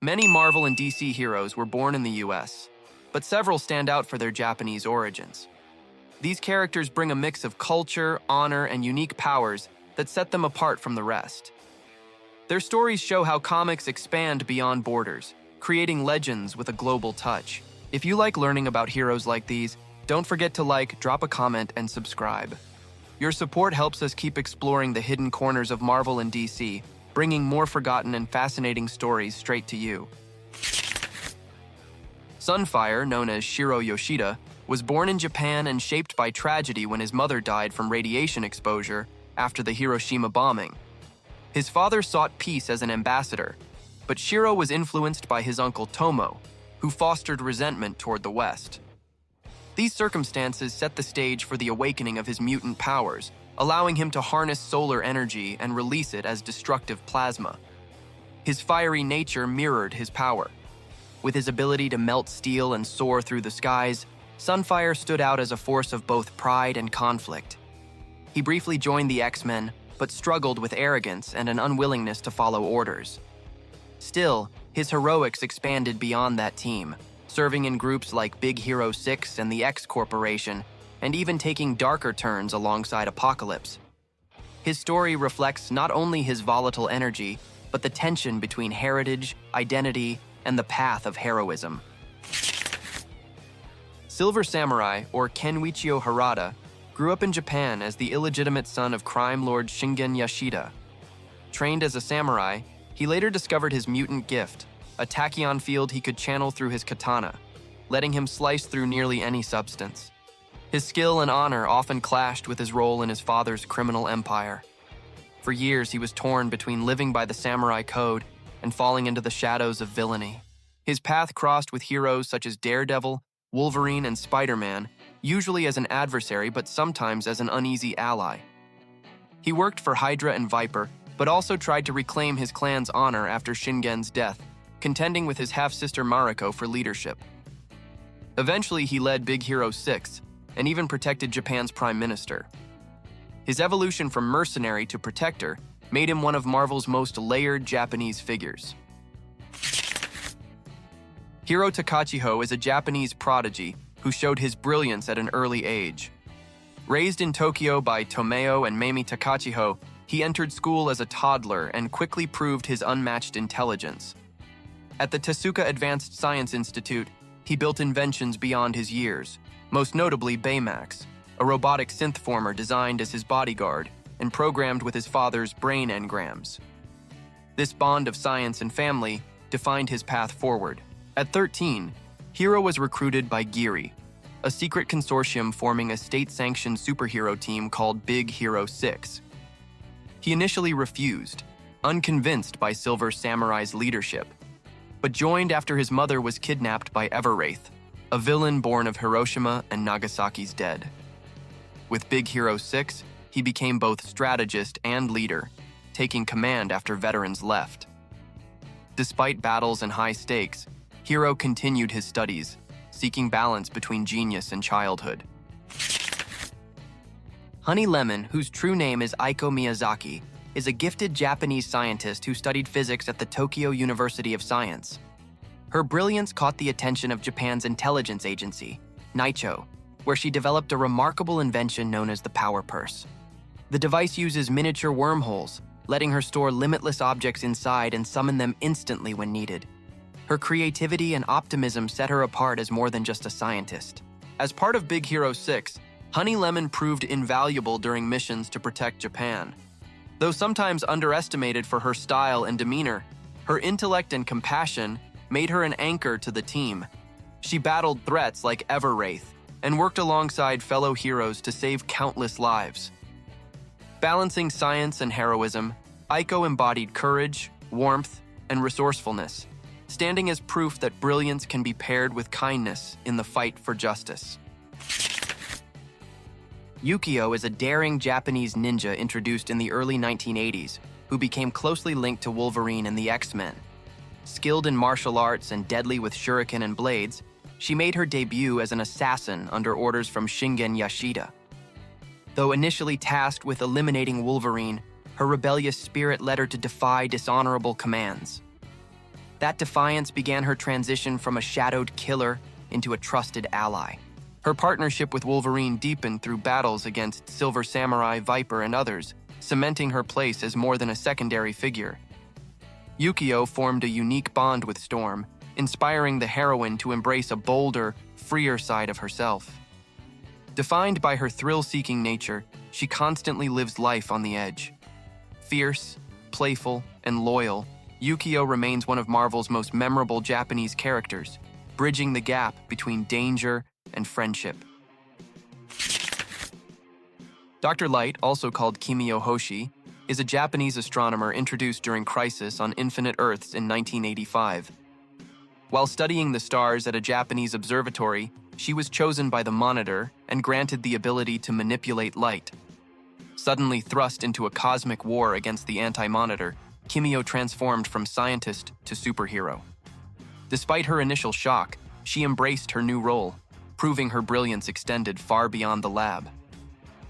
Many Marvel and DC heroes were born in the US, but several stand out for their Japanese origins. These characters bring a mix of culture, honor, and unique powers that set them apart from the rest. Their stories show how comics expand beyond borders, creating legends with a global touch. If you like learning about heroes like these, don't forget to like, drop a comment, and subscribe. Your support helps us keep exploring the hidden corners of Marvel and DC, bringing more forgotten and fascinating stories straight to you. Sunfire, known as Shiro Yoshida, was born in Japan and shaped by tragedy when his mother died from radiation exposure after the Hiroshima bombing. His father sought peace as an ambassador, but Shiro was influenced by his uncle Tomo, who fostered resentment toward the West. These circumstances set the stage for the awakening of his mutant powers, allowing him to harness solar energy and release it as destructive plasma. His fiery nature mirrored his power. With his ability to melt steel and soar through the skies, Sunfire stood out as a force of both pride and conflict. He briefly joined the X-Men, but struggled with arrogance and an unwillingness to follow orders. Still, his heroics expanded beyond that team, serving in groups like Big Hero 6 and the X Corporation, and even taking darker turns alongside Apocalypse. His story reflects not only his volatile energy, but the tension between heritage, identity, and the path of heroism. Silver Samurai, or Kenwichio Harada, grew up in Japan as the illegitimate son of crime lord Shingen Yashida. Trained as a samurai, he later discovered his mutant gift, a tachyon field he could channel through his katana, letting him slice through nearly any substance. His skill and honor often clashed with his role in his father's criminal empire. For years, he was torn between living by the samurai code and falling into the shadows of villainy. His path crossed with heroes such as Daredevil, Wolverine, and Spider-Man, usually as an adversary but sometimes as an uneasy ally. He worked for Hydra and Viper, but also tried to reclaim his clan's honor after Shingen's death, contending with his half-sister Mariko for leadership. Eventually, he led Big Hero 6, and even protected Japan's prime minister. His evolution from mercenary to protector made him one of Marvel's most layered Japanese figures. Hiro Takachiho is a Japanese prodigy who showed his brilliance at an early age. Raised in Tokyo by Tomeo and Mamie Takachiho, he entered school as a toddler and quickly proved his unmatched intelligence. At the Tezuka Advanced Science Institute, he built inventions beyond his years, most notably Baymax, a robotic synth former designed as his bodyguard and programmed with his father's brain engrams. This bond of science and family defined his path forward. At 13, Hiro was recruited by Giri, a secret consortium forming a state-sanctioned superhero team called Big Hero 6. He initially refused, unconvinced by Silver Samurai's leadership, but joined after his mother was kidnapped by Everwraith, a villain born of Hiroshima and Nagasaki's dead. With Big Hero 6, he became both strategist and leader, taking command after veterans left. Despite battles and high stakes, Hiro continued his studies, seeking balance between genius and childhood. Honeylemon, whose true name is Aiko Miyazaki, is a gifted Japanese scientist who studied physics at the Tokyo University of Science. Her brilliance caught the attention of Japan's intelligence agency, NICHO, where she developed a remarkable invention known as the Power Purse. The device uses miniature wormholes, letting her store limitless objects inside and summon them instantly when needed. Her creativity and optimism set her apart as more than just a scientist. As part of Big Hero 6, Honeylemon proved invaluable during missions to protect Japan. Though sometimes underestimated for her style and demeanor, her intellect and compassion made her an anchor to the team. She battled threats like Everwraith and worked alongside fellow heroes to save countless lives. Balancing science and heroism, Aiko embodied courage, warmth, and resourcefulness, standing as proof that brilliance can be paired with kindness in the fight for justice. Yukio is a daring Japanese ninja introduced in the early 1980s, who became closely linked to Wolverine and the X-Men. Skilled in martial arts and deadly with shuriken and blades, she made her debut as an assassin under orders from Shingen Yashida. Though initially tasked with eliminating Wolverine, her rebellious spirit led her to defy dishonorable commands. That defiance began her transition from a shadowed killer into a trusted ally. Her partnership with Wolverine deepened through battles against Silver Samurai, Viper, and others, cementing her place as more than a secondary figure. Yukio formed a unique bond with Storm, inspiring the heroine to embrace a bolder, freer side of herself. Defined by her thrill-seeking nature, she constantly lives life on the edge. Fierce, playful, and loyal, Yukio remains one of Marvel's most memorable Japanese characters, bridging the gap between danger and friendship. Dr. Light, also called Kimiyo Hoshi, is a Japanese astronomer introduced during Crisis on Infinite Earths in 1985. While studying the stars at a Japanese observatory, she was chosen by the Monitor and granted the ability to manipulate light. Suddenly thrust into a cosmic war against the Anti-Monitor, Kimiyo transformed from scientist to superhero. Despite her initial shock, she embraced her new role, proving her brilliance extended far beyond the lab.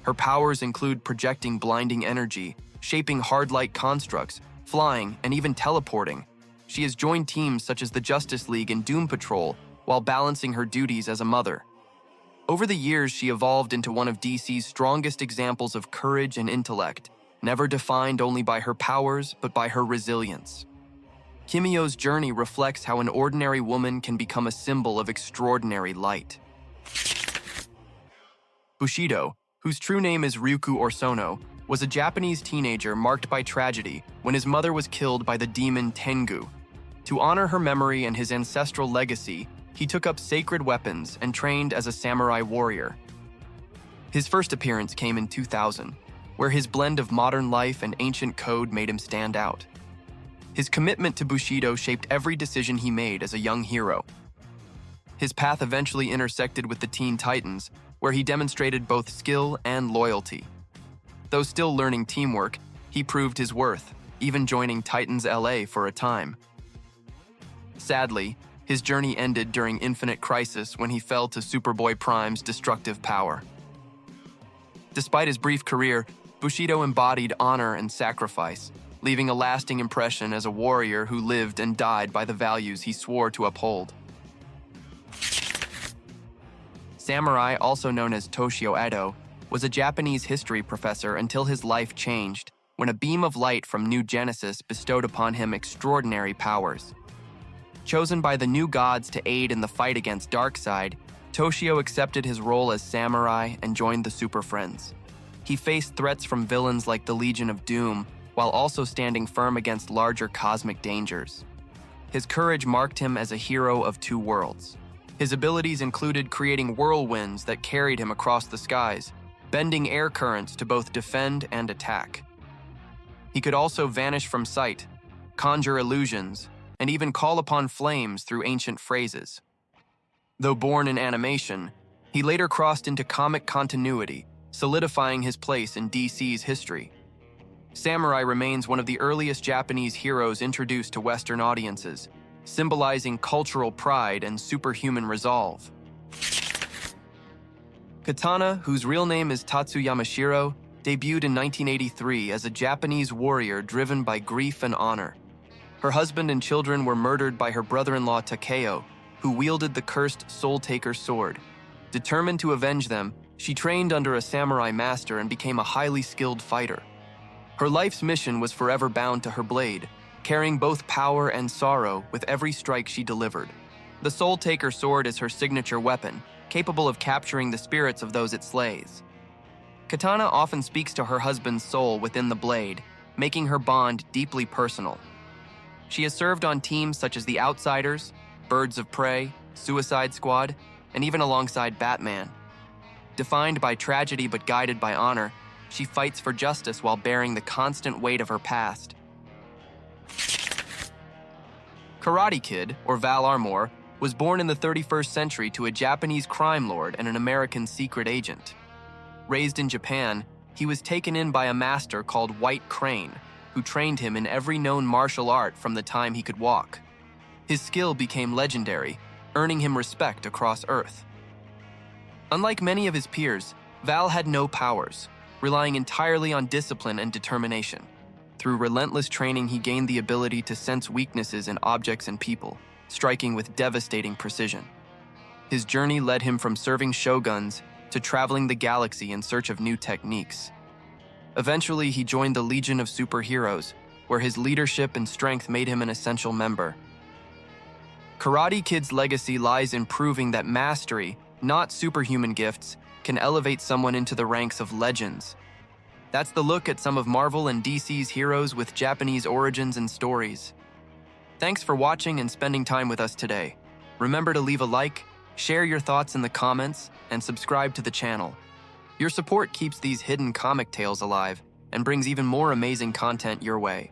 Her powers include projecting blinding energy, shaping hard light constructs, flying, and even teleporting. She has joined teams such as the Justice League and Doom Patrol while balancing her duties as a mother. Over the years, she evolved into one of DC's strongest examples of courage and intellect, never defined only by her powers but by her resilience. Kimiyo's journey reflects how an ordinary woman can become a symbol of extraordinary light. Bushido, whose true name is Ryuku Orsono, was a Japanese teenager marked by tragedy when his mother was killed by the demon Tengu. To honor her memory and his ancestral legacy, he took up sacred weapons and trained as a samurai warrior. His first appearance came in 2000, where his blend of modern life and ancient code made him stand out. His commitment to Bushido shaped every decision he made as a young hero. His path eventually intersected with the Teen Titans, where he demonstrated both skill and loyalty. Though still learning teamwork, he proved his worth, even joining Titans LA for a time. Sadly, his journey ended during Infinite Crisis when he fell to Superboy Prime's destructive power. Despite his brief career, Bushido embodied honor and sacrifice, leaving a lasting impression as a warrior who lived and died by the values he swore to uphold. Samurai, also known as Toshio Edo, was a Japanese history professor until his life changed when a beam of light from New Genesis bestowed upon him extraordinary powers. Chosen by the new gods to aid in the fight against Darkseid, Toshio accepted his role as samurai and joined the Super Friends. He faced threats from villains like the Legion of Doom, while also standing firm against larger cosmic dangers. His courage marked him as a hero of two worlds. His abilities included creating whirlwinds that carried him across the skies, bending air currents to both defend and attack. He could also vanish from sight, conjure illusions, and even call upon flames through ancient phrases. Though born in animation, he later crossed into comic continuity, solidifying his place in DC's history. Samurai remains one of the earliest Japanese heroes introduced to Western audiences, symbolizing cultural pride and superhuman resolve. Katana, whose real name is Tatsu Yamashiro, debuted in 1983 as a Japanese warrior driven by grief and honor. Her husband and children were murdered by her brother-in-law Takeo, who wielded the cursed Soul Taker sword. Determined to avenge them, she trained under a samurai master and became a highly skilled fighter. Her life's mission was forever bound to her blade, carrying both power and sorrow with every strike she delivered. The Soul Taker sword is her signature weapon, capable of capturing the spirits of those it slays. Katana often speaks to her husband's soul within the blade, making her bond deeply personal. She has served on teams such as the Outsiders, Birds of Prey, Suicide Squad, and even alongside Batman. Defined by tragedy but guided by honor, she fights for justice while bearing the constant weight of her past. Karate Kid, or Val Armour, was born in the 31st century to a Japanese crime lord and an American secret agent. Raised in Japan, he was taken in by a master called White Crane, who trained him in every known martial art from the time he could walk. His skill became legendary, earning him respect across Earth. Unlike many of his peers, Val had no powers, relying entirely on discipline and determination. Through relentless training, he gained the ability to sense weaknesses in objects and people, striking with devastating precision. His journey led him from serving shoguns to traveling the galaxy in search of new techniques. Eventually, he joined the Legion of Superheroes, where his leadership and strength made him an essential member. Karate Kid's legacy lies in proving that mastery, not superhuman gifts, can elevate someone into the ranks of legends. That's the look at some of Marvel and DC's heroes with Japanese origins and stories. Thanks for watching and spending time with us today. Remember to leave a like, share your thoughts in the comments, and subscribe to the channel. Your support keeps these hidden comic tales alive and brings even more amazing content your way.